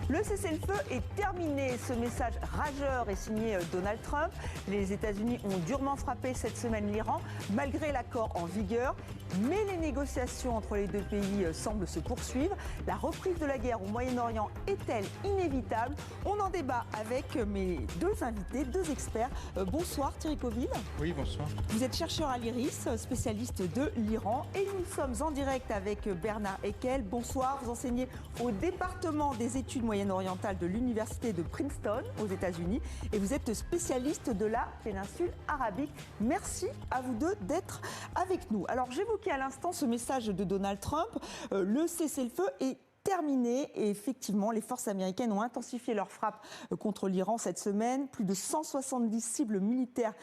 Le cessez-le-feu est terminé. Ce message rageur est signé Donald Trump. Les États-Unis ont durement frappé cette semaine l'Iran, malgré l'accord en vigueur. Mais les négociations entre les deux pays semblent se poursuivre. La reprise de la guerre au Moyen-Orient est-elle inévitable? On en débat avec mes deux invités, deux experts. Bonsoir Thierry Coville. Oui, bonsoir. Vous êtes chercheur à l'IRIS, spécialiste de l'Iran. Et nous sommes en direct avec Bernard Eckel. Bonsoir, vous enseignez au département des études moyen-orientales de l'université de Princeton aux États-Unis. Et vous êtes spécialiste de la péninsule arabique. Merci à vous deux d'être avec nous. Alors j'évoquais à l'instant ce message de Donald Trump. Le cessez-le-feu est terminé et effectivement les forces américaines ont intensifié leurs frappes contre l'Iran cette semaine. Plus de 170 cibles militaires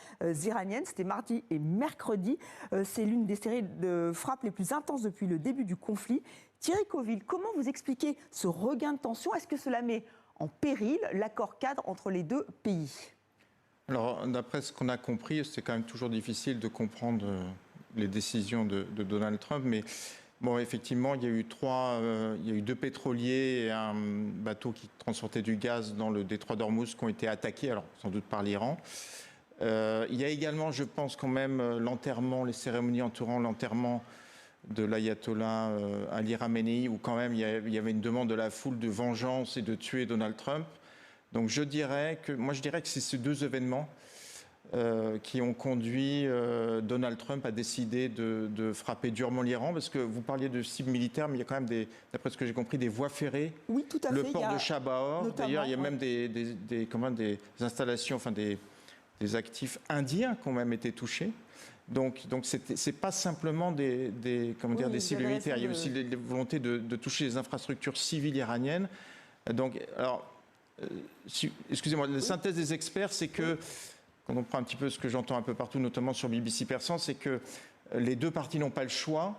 iraniennes, c'était mardi et mercredi. C'est l'une des séries de frappes les plus intenses depuis le début du conflit. Thierry Coville, comment vous expliquez ce regain de tension? Est-ce que cela met en péril l'accord cadre entre les deux pays? Alors, d'après ce qu'on a compris, c'est quand même toujours difficile de comprendre les décisions de Donald Trump, mais bon, effectivement, il y a eu deux pétroliers et un bateau qui transportait du gaz dans le détroit d'Ormuz qui ont été attaqués, alors sans doute par l'Iran. Il y a également, je pense quand même, l'enterrement, les cérémonies entourant l'enterrement de l'ayatollah Ali Khamenei, où quand même il y avait une demande de la foule de vengeance et de tuer Donald Trump. Donc moi je dirais que c'est ces deux événements qui ont conduit Donald Trump à décider de frapper durement l'Iran, parce que vous parliez de cibles militaires, mais il y a quand même, d'après ce que j'ai compris, des voies ferrées. Oui, tout à fait. Le port de Chabahar. D'ailleurs, il y a même des installations, enfin des actifs indiens qui ont même été touchés. Donc c'est pas simplement des cibles militaires. Il y a aussi la volonté de toucher les infrastructures civiles iraniennes. Donc, alors, excusez-moi, la synthèse des experts, c'est que, quand on prend un petit peu ce que j'entends un peu partout, notamment sur BBC Persan, c'est que les deux parties n'ont pas le choix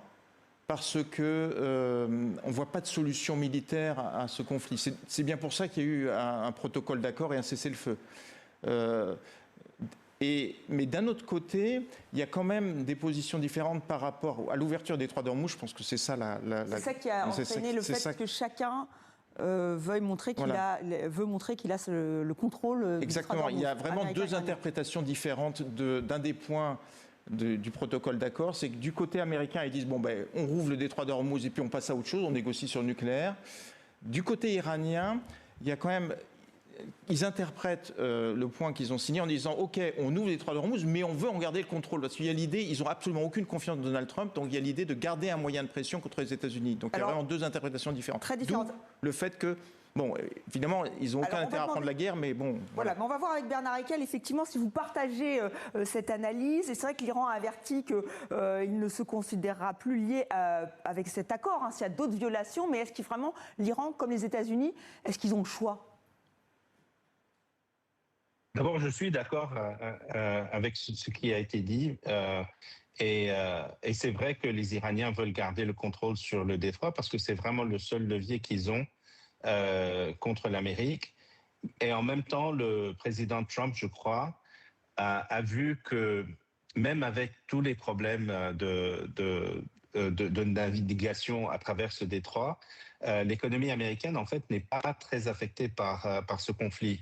parce qu'on ne voit pas de solution militaire à ce conflit. C'est bien pour ça qu'il y a eu un protocole d'accord et un cessez-le-feu. Mais d'un autre côté, il y a quand même des positions différentes par rapport à l'ouverture des détroit d'Ormuz. Je pense que c'est ça c'est ça qui a entraîné le fait que chacun veut montrer qu'il a le contrôle. Exactement. Il y a vraiment deux interprétations différentes d'un des points du protocole d'accord. C'est que du côté américain, ils disent on rouvre le détroit d'Ormuz et puis on passe à autre chose, on négocie sur le nucléaire. Du côté iranien, il y a quand même. Ils interprètent le point qu'ils ont signé en disant « Ok, on ouvre les détroit d'Ormuz, mais on veut en garder le contrôle. » Parce qu'il y a l'idée, ils n'ont absolument aucune confiance en Donald Trump, donc il y a l'idée de garder un moyen de pression contre les États-Unis. Donc il y a vraiment deux interprétations différentes. Très différentes. D'où le fait que, évidemment, ils n'ont aucun intérêt à prendre la guerre, mais bon... Voilà, mais on va voir avec Bernard Eckel, effectivement, si vous partagez cette analyse. Et c'est vrai que l'Iran a averti qu'il ne se considérera plus lié avec cet accord, s'il y a d'autres violations. Mais est-ce que vraiment, l'Iran, comme les États-Unis, est-ce qu'ils ont le choix ? D'abord, je suis d'accord avec ce qui a été dit. Et c'est vrai que les Iraniens veulent garder le contrôle sur le détroit parce que c'est vraiment le seul levier qu'ils ont contre l'Amérique. Et en même temps, le président Trump, je crois, a vu que même avec tous les problèmes de navigation à travers ce détroit, l'économie américaine, en fait, n'est pas très affectée par ce conflit.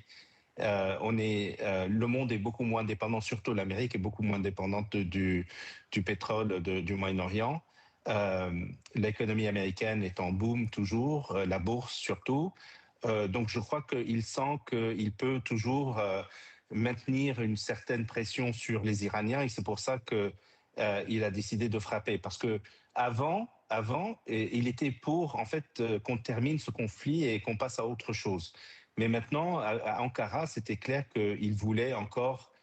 Le monde est beaucoup moins dépendant, surtout l'Amérique est beaucoup moins dépendante du pétrole du Moyen-Orient. L'économie américaine est en boom toujours, la bourse surtout. Donc je crois qu'il sent qu'il peut toujours maintenir une certaine pression sur les Iraniens et c'est pour ça qu'il a décidé de frapper. Parce que avant, il était pour en fait qu'on termine ce conflit et qu'on passe à autre chose. Mais maintenant, à Ankara, c'était clair qu'il voulait encore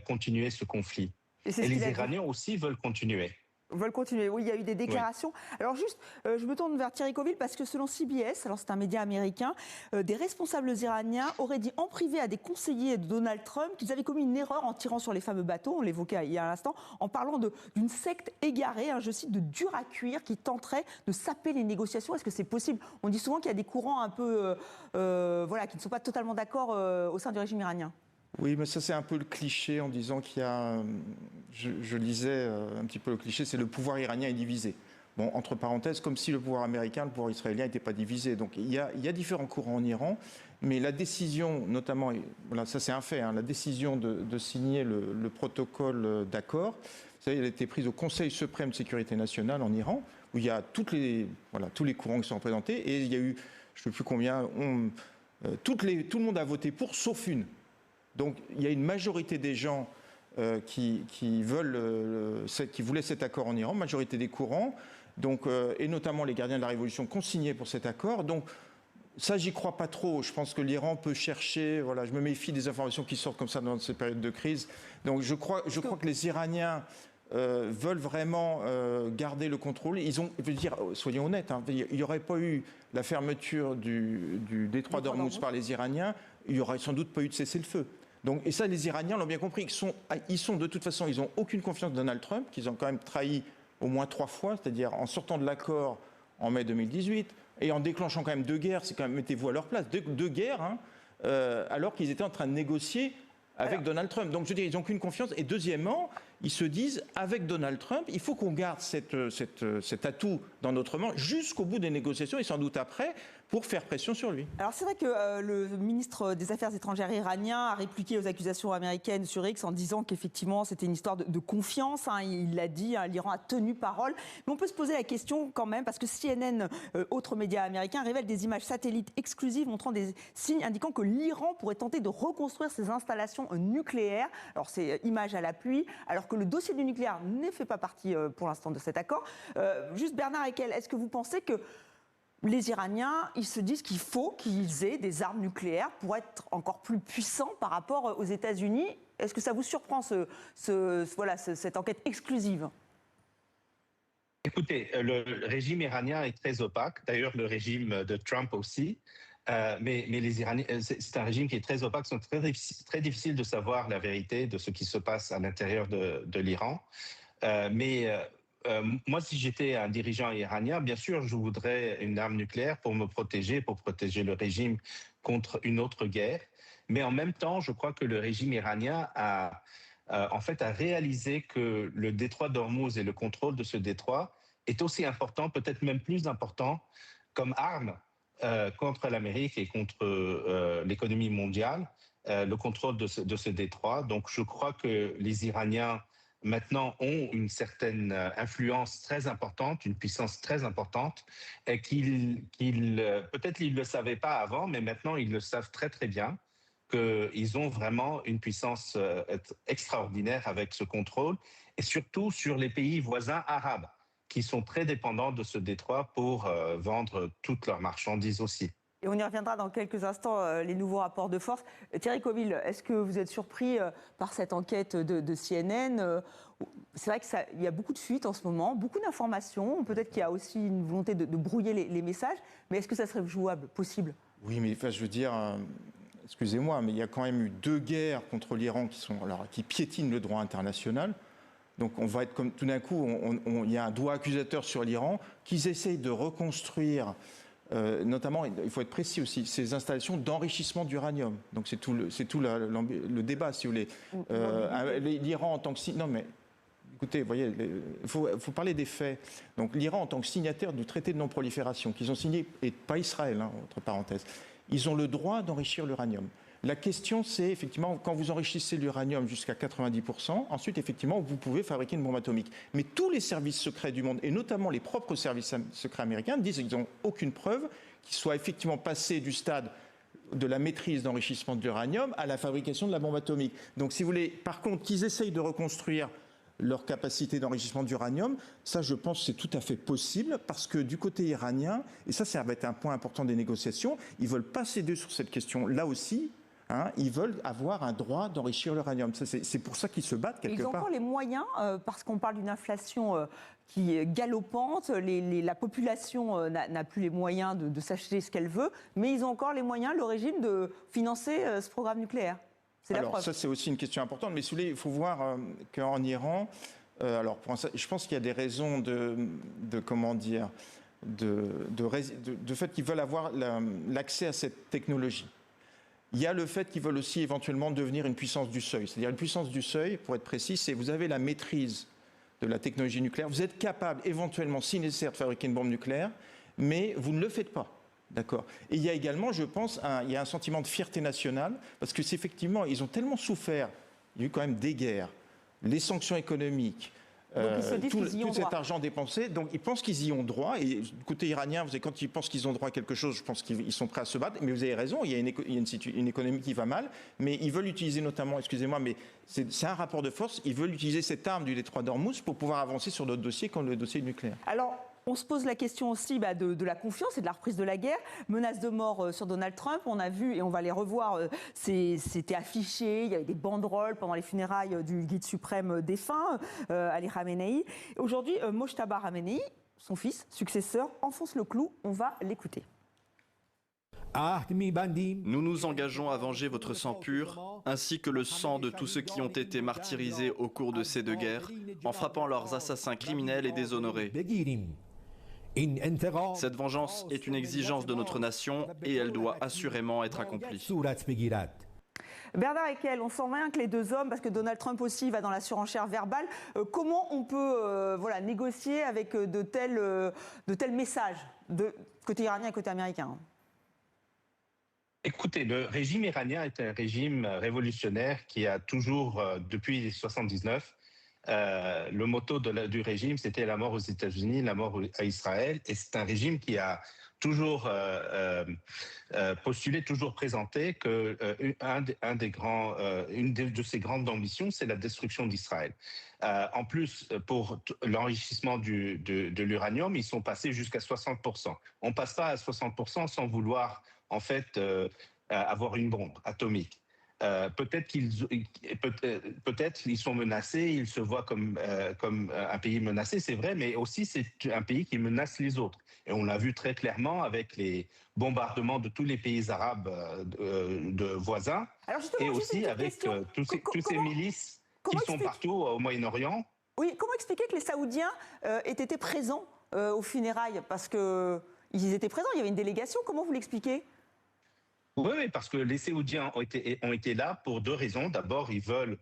continuer ce conflit. Et les Iraniens aussi veulent continuer. Oui, il y a eu des déclarations. Oui. Alors juste, je me tourne vers Thierry Coville parce que selon CBS, alors c'est un média américain, des responsables iraniens auraient dit en privé à des conseillers de Donald Trump qu'ils avaient commis une erreur en tirant sur les fameux bateaux, on l'évoquait il y a un instant, en parlant d'une secte égarée, je cite, de dur à cuire qui tenterait de saper les négociations. Est-ce que c'est possible? On dit souvent qu'il y a des courants un peu, qui ne sont pas totalement d'accord au sein du régime iranien. Oui, mais ça c'est un peu le cliché en disant qu'il y a, je lisais un petit peu le cliché, c'est le pouvoir iranien est divisé. Bon, entre parenthèses, comme si le pouvoir américain, le pouvoir israélien n'était pas divisé. Donc il y a différents courants en Iran, mais la décision, notamment, voilà, ça c'est un fait, la décision de signer le protocole d'accord, vous savez, elle a été prise au Conseil suprême de sécurité nationale en Iran, où il y a tous les courants qui sont représentés, et il y a eu, je ne sais plus combien, tout le monde a voté pour, sauf une. Donc il y a une majorité des gens qui voulaient cet accord en Iran, majorité des courants, donc, et notamment les gardiens de la Révolution qui ont signé pour cet accord. Donc ça, j'y crois pas trop. Je pense que l'Iran peut chercher. Voilà, je me méfie des informations qui sortent comme ça dans cette période de crise. Donc je crois que les Iraniens veulent vraiment garder le contrôle. Je veux dire, soyons honnêtes, il n'y aurait pas eu la fermeture du détroit d'Ormuz par les Iraniens, il n'y aurait sans doute pas eu de cessez-le-feu. Donc, et ça, les Iraniens l'ont bien compris. Ils sont de toute façon, ils n'ont aucune confiance en Donald Trump, qu'ils ont quand même trahi au moins 3 fois, c'est-à-dire en sortant de l'accord en mai 2018 et en déclenchant quand même 2 guerres, c'est quand même, mettez-vous à leur place, 2 guerres, alors qu'ils étaient en train de négocier avec Donald Trump. Donc je veux dire, ils n'ont qu'une confiance. Et deuxièmement, ils se disent, avec Donald Trump, il faut qu'on garde cet atout dans notre main jusqu'au bout des négociations et sans doute après, pour faire pression sur lui. Alors c'est vrai que le ministre des Affaires étrangères iranien a répliqué aux accusations américaines sur X en disant qu'effectivement c'était une histoire de confiance. Il l'a dit, l'Iran a tenu parole. Mais on peut se poser la question quand même, parce que CNN, autre média américain, révèle des images satellites exclusives montrant des signes indiquant que l'Iran pourrait tenter de reconstruire ses installations nucléaires. Alors c'est image à la pluie, alors que le dossier du nucléaire ne fait pas partie pour l'instant de cet accord. Juste Bernard Eckel, est-ce que vous pensez que les Iraniens, ils se disent qu'il faut qu'ils aient des armes nucléaires pour être encore plus puissants par rapport aux États-Unis? Est-ce que ça vous surprend, cette enquête exclusive? Écoutez, le régime iranien est très opaque, d'ailleurs le régime de Trump aussi, mais les Iraniens, c'est un régime qui est très opaque, c'est très difficile de savoir la vérité de ce qui se passe à l'intérieur de l'Iran. Moi, si j'étais un dirigeant iranien, bien sûr, je voudrais une arme nucléaire pour me protéger, pour protéger le régime contre une autre guerre. Mais en même temps, je crois que le régime iranien a réalisé que le détroit d'Ormuz et le contrôle de ce détroit est aussi important, peut-être même plus important, comme arme contre l'Amérique et contre l'économie mondiale, le contrôle de ce détroit. Donc, je crois que les Iraniens maintenant ont une certaine influence très importante, une puissance très importante, et peut-être ils ne le savaient pas avant, mais maintenant ils le savent très très bien, qu'ils ont vraiment une puissance extraordinaire avec ce contrôle, et surtout sur les pays voisins arabes, qui sont très dépendants de ce détroit pour vendre toutes leurs marchandises aussi. Et on y reviendra dans quelques instants, les nouveaux rapports de force. Thierry Coville, est-ce que vous êtes surpris par cette enquête de CNN? C'est vrai qu'il y a beaucoup de fuites en ce moment, beaucoup d'informations. Peut-être qu'il y a aussi une volonté de brouiller les messages. Mais est-ce que ça serait jouable, possible? Oui, mais je veux dire, excusez-moi, mais il y a quand même eu 2 guerres contre l'Iran qui piétinent le droit international. Donc on va être comme tout d'un coup, il y a un doigt accusateur sur l'Iran, qu'ils essayent de reconstruire. Notamment, il faut être précis aussi, ces installations d'enrichissement d'uranium. Donc c'est tout le débat, si vous voulez. L'Iran en tant que... Non mais, écoutez, vous voyez, il faut parler des faits. Donc l'Iran en tant que signataire du traité de non-prolifération, qu'ils ont signé, et pas Israël, entre parenthèses, ils ont le droit d'enrichir l'uranium. La question, c'est effectivement, quand vous enrichissez l'uranium jusqu'à 90%, ensuite, effectivement, vous pouvez fabriquer une bombe atomique. Mais tous les services secrets du monde, et notamment les propres services secrets américains, disent qu'ils n'ont aucune preuve qu'ils soient effectivement passés du stade de la maîtrise d'enrichissement de l'uranium à la fabrication de la bombe atomique. Donc, si vous voulez, par contre, qu'ils essayent de reconstruire leur capacité d'enrichissement d'uranium, ça je pense que c'est tout à fait possible parce que du côté iranien, et ça va être un point important des négociations, ils veulent pas céder sur cette question là aussi. Ils veulent avoir un droit d'enrichir l'uranium. C'est pour ça qu'ils se battent quelque part. Ils ont encore les moyens, parce qu'on parle d'une inflation qui est galopante, la population n'a plus les moyens de s'acheter ce qu'elle veut, mais ils ont encore les moyens, le régime, de financer ce programme nucléaire. Alors ça c'est aussi une question importante, mais si vous voulez, il faut voir qu'en Iran, je pense qu'il y a des raisons de fait qu'ils veulent avoir l'accès à cette technologie. Il y a le fait qu'ils veulent aussi éventuellement devenir une puissance du seuil. C'est-à-dire une puissance du seuil, pour être précis, c'est vous avez la maîtrise de la technologie nucléaire. Vous êtes capable, éventuellement, si nécessaire, de fabriquer une bombe nucléaire, mais vous ne le faites pas. D'accord. Et il y a également, je pense, il y a un sentiment de fierté nationale, parce que c'est effectivement, ils ont tellement souffert, il y a eu quand même des guerres, les sanctions économiques, tout cet argent dépensé, donc ils pensent qu'ils y ont droit. Et du côté iranien, quand ils pensent qu'ils ont droit à quelque chose, je pense qu'ils sont prêts à se battre. Mais vous avez raison, il y a une économie qui va mal, mais ils veulent utiliser notamment, excusez-moi, mais c'est un rapport de force, ils veulent utiliser cette arme du détroit d'Ormuz pour pouvoir avancer sur d'autres dossiers comme le dossier nucléaire. Alors, on se pose la question aussi de la confiance et de la reprise de la guerre. Menaces de mort sur Donald Trump, on a vu, et on va les revoir, c'était affiché, il y avait des banderoles pendant les funérailles du guide suprême défunt, Ali Khamenei. Aujourd'hui, Mojtaba Khamenei, son fils, successeur, enfonce le clou. On va l'écouter. Nous nous engageons à venger votre sang pur, ainsi que le sang de tous ceux qui ont été martyrisés au cours de ces deux guerres, en frappant leurs assassins criminels et déshonorés. Cette vengeance est une exigence de notre nation et elle doit assurément être accomplie. Bernard Ekell, on sent bien que les deux hommes, parce que Donald Trump aussi va dans la surenchère verbale, comment on peut négocier avec de tels messages, côté iranien et côté américain? Écoutez, le régime iranien est un régime révolutionnaire qui a toujours, depuis 1979, le motto du régime, c'était la mort aux États-Unis, la mort à Israël. Et c'est un régime qui a toujours postulé, toujours présenté que une de ses grandes ambitions, c'est la destruction d'Israël. En plus, pour l'enrichissement de l'uranium, ils sont passés jusqu'à 60%. On ne passe pas à 60% sans vouloir, en fait, avoir une bombe atomique. Peut-être qu'ils sont menacés, ils se voient comme un pays menacé, c'est vrai, mais aussi c'est un pays qui menace les autres. Et on l'a vu très clairement avec les bombardements de tous les pays arabes de voisins, et aussi avec tous ces milices qui sont partout au Moyen-Orient. Oui, comment expliquer que les Saoudiens aient été présents aux funérailles? Parce qu'ils étaient présents, il y avait une délégation, comment vous l'expliquez? Oui, parce que les Saoudiens ont été là pour deux raisons. D'abord, ils veulent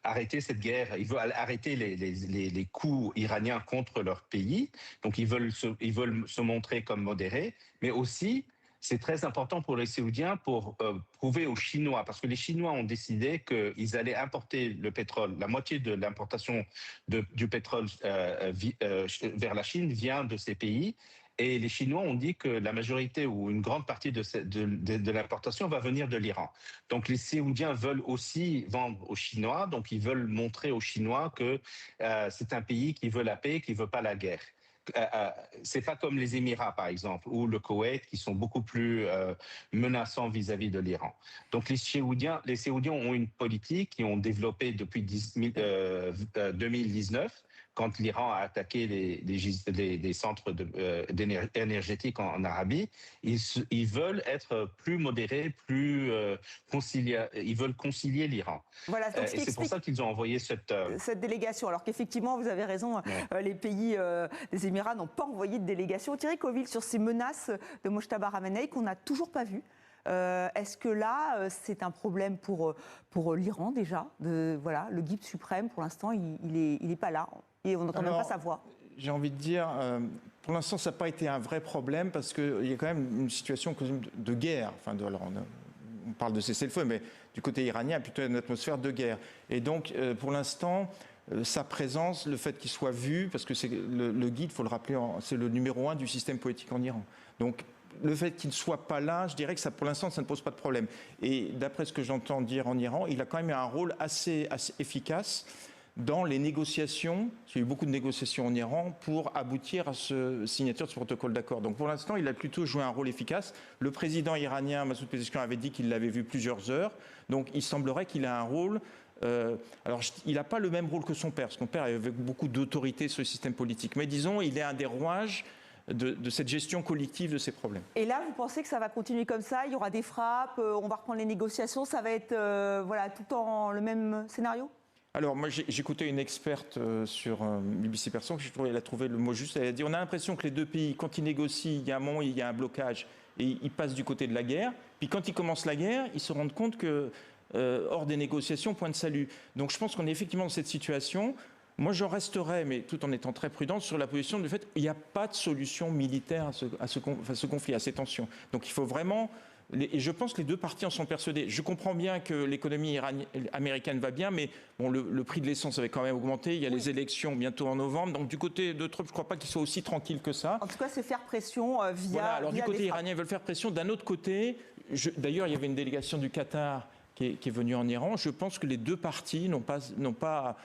arrêter cette guerre, ils veulent arrêter les coups iraniens contre leur pays. Donc, ils veulent se montrer comme modérés. Mais aussi, c'est très important pour les Saoudiens pour prouver aux Chinois, parce que les Chinois ont décidé qu'ils allaient importer le pétrole. La moitié de l'importation du pétrole vers la Chine vient de ces pays. Et les Chinois ont dit que la majorité ou une grande partie de l'importation va venir de l'Iran. Donc les Saoudiens veulent aussi vendre aux Chinois, donc ils veulent montrer aux Chinois que c'est un pays qui veut la paix, qui ne veut pas la guerre. C'est pas comme les Émirats, par exemple, ou le Koweït, qui sont beaucoup plus menaçants vis-à-vis de l'Iran. Donc les Saoudiens ont une politique qu'ils ont développée depuis 2019, quand l'Iran a attaqué des centres énergétiques en Arabie. Ils veulent être plus modérés, plus ils veulent concilier l'Iran. Voilà, et c'est pour ça qu'ils ont envoyé cette délégation. Alors qu'effectivement, vous avez raison, les pays des Émirats n'ont pas envoyé de délégation. Thierry Coville, sur ces menaces de Mojtaba Khamenei qu'on n'a toujours pas vues, est-ce que là, c'est un problème pour l'Iran déjà? Le guide suprême, pour l'instant, il n'est pas là. Et on n'entend même pas sa voix. J'ai envie de dire, pour l'instant, ça n'a pas été un vrai problème parce qu'il y a quand même une situation de guerre. Enfin, on parle de cessez-le-feu, mais du côté iranien, il y a plutôt une atmosphère de guerre. Et donc, pour l'instant, sa présence, le fait qu'il soit vu, parce que c'est le guide, il faut le rappeler, c'est le numéro 1 du système politique en Iran. Donc, le fait qu'il ne soit pas là, je dirais que ça, pour l'instant, ça ne pose pas de problème. Et d'après ce que j'entends dire en Iran, il a quand même eu un rôle assez efficace dans les négociations. Il y a eu beaucoup de négociations en Iran pour aboutir à ce signature de ce protocole d'accord. Donc pour l'instant, il a plutôt joué un rôle efficace. Le président iranien, Massoud Pezeshkian, avait dit qu'il l'avait vu plusieurs heures. Donc il semblerait qu'il a un rôle... alors il n'a pas le même rôle que son père, parce que son père avait beaucoup d'autorité sur le système politique. Mais disons, il est un des rouages de cette gestion collective de ces problèmes. Et là, vous pensez que ça va continuer comme ça? Il y aura des frappes, on va reprendre les négociations, ça va être tout le temps le même scénario? Alors, moi, j'écoutais une experte sur BBC Perso, elle a trouvé le mot juste. Elle a dit, on a l'impression que les deux pays, quand ils négocient, il y a un moment où il y a un blocage et ils passent du côté de la guerre. Puis quand ils commencent la guerre, ils se rendent compte que, hors des négociations, point de salut. Donc je pense qu'on est effectivement dans cette situation. Moi, j'en resterai, mais tout en étant très prudent, sur la position du fait qu'il n'y a pas de solution militaire à ce conflit, à ces tensions. Donc il faut vraiment... Et je pense que les deux parties en sont persuadées. Je comprends bien que l'économie américaine va bien, mais bon, le prix de l'essence avait quand même augmenté. Il y a les élections bientôt en novembre. Donc du côté de Trump, je ne crois pas qu'il soit aussi tranquille que ça. En tout cas, c'est faire pression via... Voilà, alors via du côté iranien, ils veulent faire pression. D'un autre côté, d'ailleurs, il y avait une délégation du Qatar qui est venue en Iran. Je pense que les deux parties n'ont pas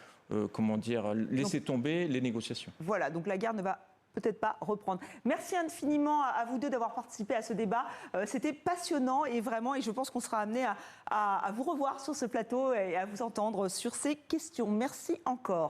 laissé tomber les négociations. Voilà, donc la guerre ne va peut-être pas reprendre. Merci infiniment à vous deux d'avoir participé à ce débat. C'était passionnant et je pense qu'on sera amené à vous revoir sur ce plateau et à vous entendre sur ces questions. Merci encore.